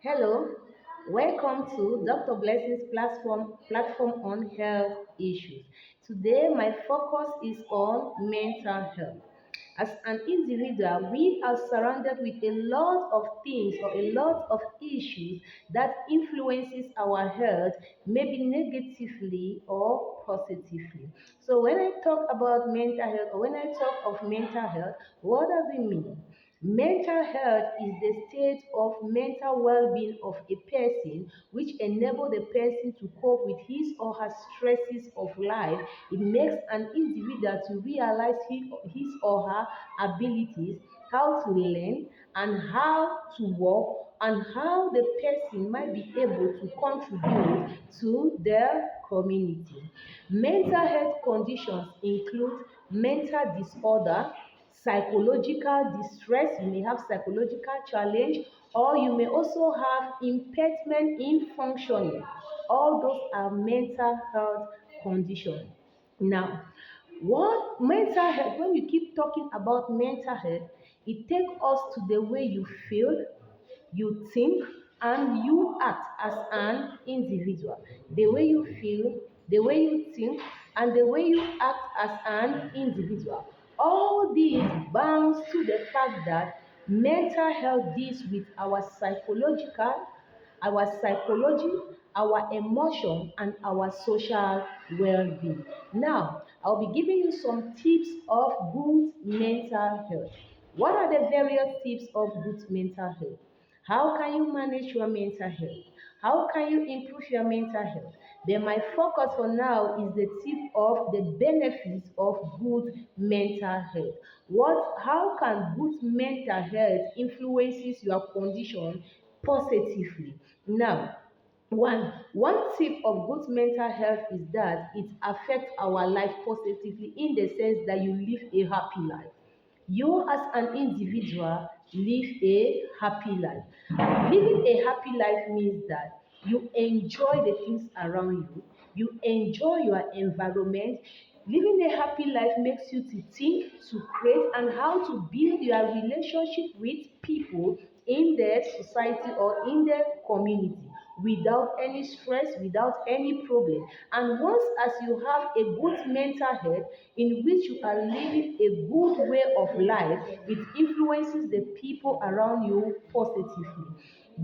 Hello, welcome to Dr. Blessing's platform on health issues. Today, my focus is on mental health. As an individual, we are surrounded with a lot of things or a lot of issues that influences our health, maybe negatively or positively. So when I talk about mental health or when I talk of mental health, what does it mean? Mental health is the state of mental well-being of a person which enable the person to cope with his or her stresses of life. It makes an individual to realize his or her abilities, how to learn and how to work and how the person might be able to contribute to their community. Mental health conditions include mental disorder, psychological distress, you may have psychological challenge, or you may also have impediment in functioning. All those are mental health conditions. Now, what mental health, when you keep talking about mental health, it takes us to the way you feel, you think, and you act as an individual. The way you feel, the way you think, and the way you act as an individual. All these bounds to the fact that mental health deals with our psychology, our emotion, and our social well-being. Now, I'll be giving you some tips of good mental health. What are the various tips of good mental health? How can you manage your mental health? How can you improve your mental health? Then my focus for now is the tip of the benefits of good mental health. How can good mental health influences your condition positively? Now, one tip of good mental health is that it affects our life positively in the sense that you live a happy life. You as an individual live a happy life. Living a happy life means that you enjoy the things around you, you enjoy your environment. Living a happy life makes you to think, to create, and how to build your relationship with people in the society or in the community without any stress, without any problem. And once as you have a good mental health in which you are living a good way of life, it influences the people around you positively.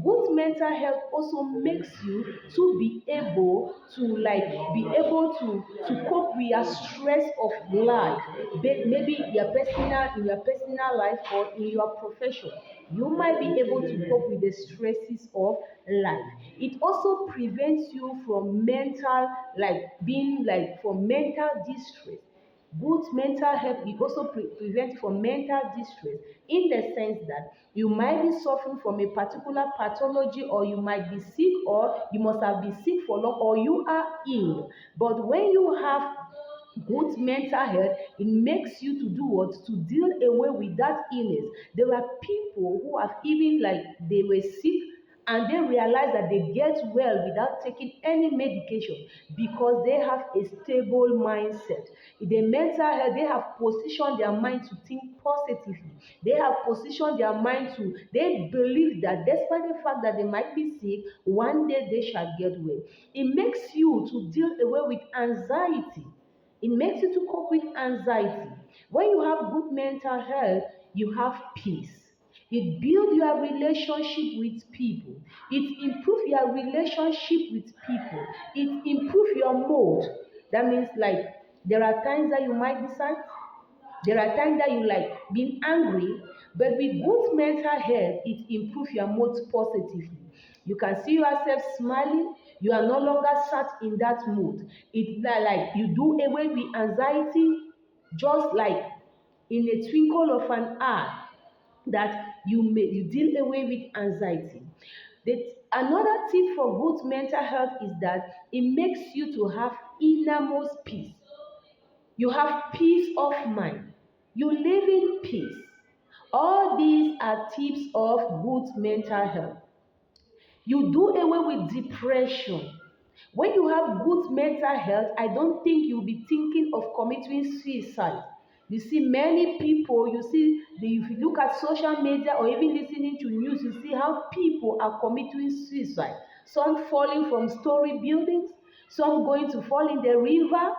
Good mental health also makes you to be able to be able to cope with your stress of life, maybe in your personal life or in your profession. You might be able to cope with the stresses of life. It also prevents you from mental, like being like from mental distress. Good mental health will also prevent from mental distress in the sense that you might be suffering from a particular pathology, or you might be sick, or you must have been sick for long, or you are ill. But when you have good mental health, it makes you to do what? To deal away with that illness. There are people who have even like they were sick and they realize that they get well without taking any medication because they have a stable mindset. In the mental health, they have positioned their mind to think positively. They have positioned their mind to, they believe that despite the fact that they might be sick, one day they shall get well. It makes you to deal away with anxiety. It makes you to cope with anxiety. When you have good mental health, you have peace. It builds your relationship with people. It improves your relationship with people. It improves your mood. That means like there are times that you might be sad, there are times that you like being angry, but with good mental health, it improves your mood positively. You can see yourself smiling. You are no longer sat in that mood. It's like you do away with anxiety just like in a twinkle of an eye, that you deal away with anxiety. Another tip for good mental health is that it makes you to have innermost peace. You have peace of mind. You live in peace. All these are tips of good mental health. You do away with depression. When you have good mental health, I don't think you'll be thinking of committing suicide. You see many people, if you look at social media or even listening to news, you see how people are committing suicide. Some falling from story buildings, some going to fall in the river,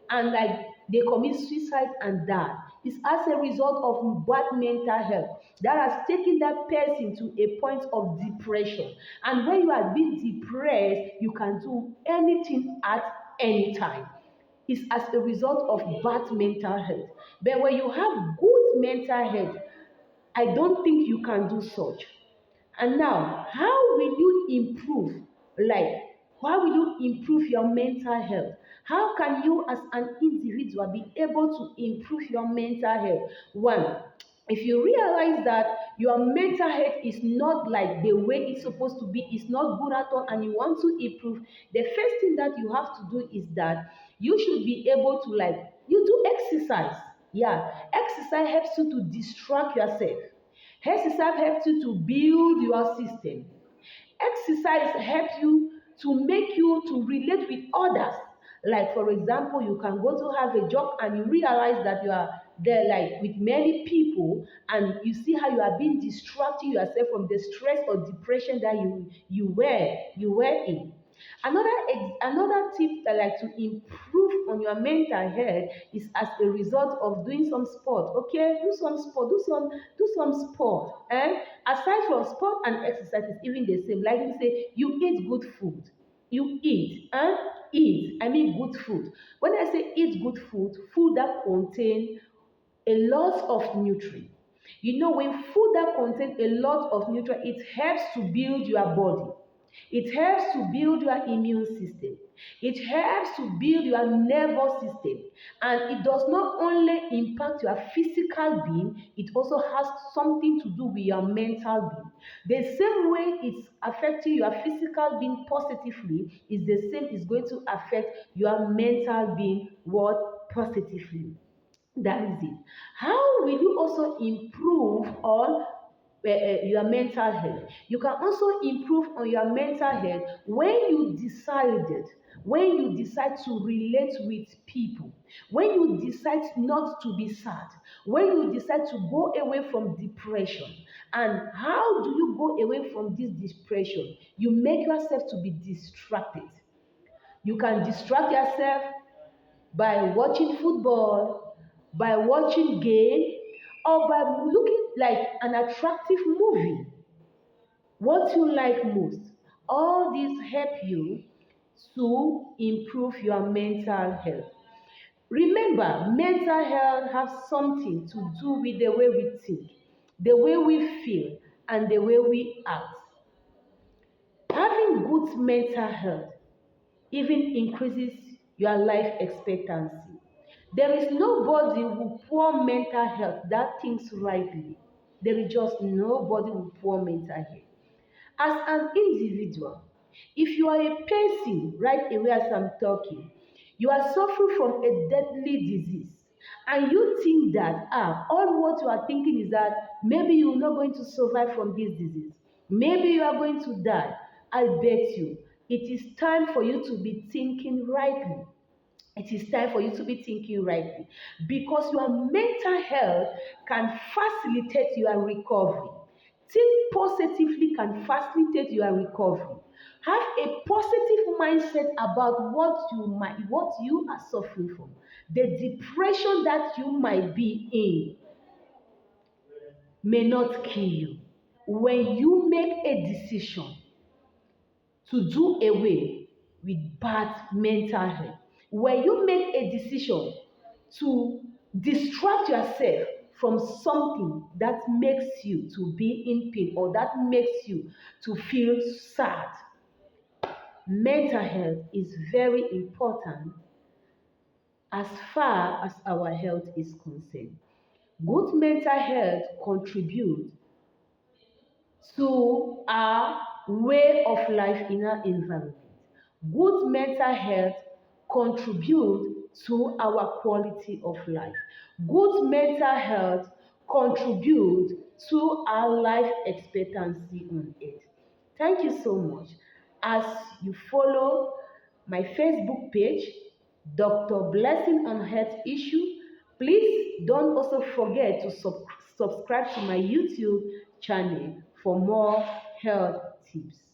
and like they commit suicide and die. It's as a result of bad mental health that has taken that person to a point of depression. And when you are being depressed, you can do anything at any time. It's as a result of bad mental health. But when you have good mental health, I don't think you can do such. And now, how will you improve? Like, how will you improve your mental health? How can you, as an individual, be able to improve your mental health? One, if you realize that your mental health is not like the way it's supposed to be, it's not good at all, and you want to improve, the first thing that you have to do is that you should be able to, like, you do exercise. Yeah, exercise helps you to distract yourself. Exercise helps you to build your system. Exercise helps you to make you to relate with others. Like for example, you can go to have a job and you realize that you are there like with many people, and you see how you are being distracting yourself from the stress or depression that you were in. Another tip that I like to improve on your mental health is as a result of doing some sport. Okay, do some sport, do some sport. Aside from sport and exercise, it's even the same. Like you say, you eat good food. You eat, eat. I mean good food. When I say eat good food, food that contain a lot of nutrient. You know, when food that contains a lot of nutrient, it helps to build your body. It helps to build your immune system. It helps to build your nervous system. And it does not only impact your physical being, it also has something to do with your mental being. The same way it's affecting your physical being positively is the same is going to affect your mental being what positively. That is it. How will you also improve on your mental health? You can also improve on your mental health when you decide to relate with people, when you decide not to be sad, when you decide to go away from depression. And how do you go away from this depression? You make yourself to be distracted. You can distract yourself by watching football, by watching game, or by looking like an attractive movie. What you like most. All these help you to improve your mental health. Remember, mental health has something to do with the way we think, the way we feel, and the way we act. Having good mental health even increases your life expectancy. There is nobody with poor mental health that thinks rightly. There is just nobody with poor mental health. As an individual, if you are a person right away as I'm talking, you are suffering from a deadly disease, and you think that all what you are thinking is that maybe you're not going to survive from this disease, maybe you are going to die. I bet you it is time for you to be thinking rightly. It is time for you to be thinking rightly, because your mental health can facilitate your recovery. Think positively can facilitate your recovery. Have a positive mindset about what you are suffering from. The depression that you might be in may not kill you. When you make a decision to do away with bad mental health, when you make a decision to distract yourself from something that makes you to be in pain or that makes you to feel sad, mental health is very important as far as our health is concerned. Good mental health contributes to our way of life in our environment. Good mental health contribute to our quality of life. Good mental health contribute to our life expectancy on earth. Thank you so much. As you follow my Facebook page, Dr. Blessing on Health Issue, Please don't also forget to subscribe to my YouTube channel for more health tips.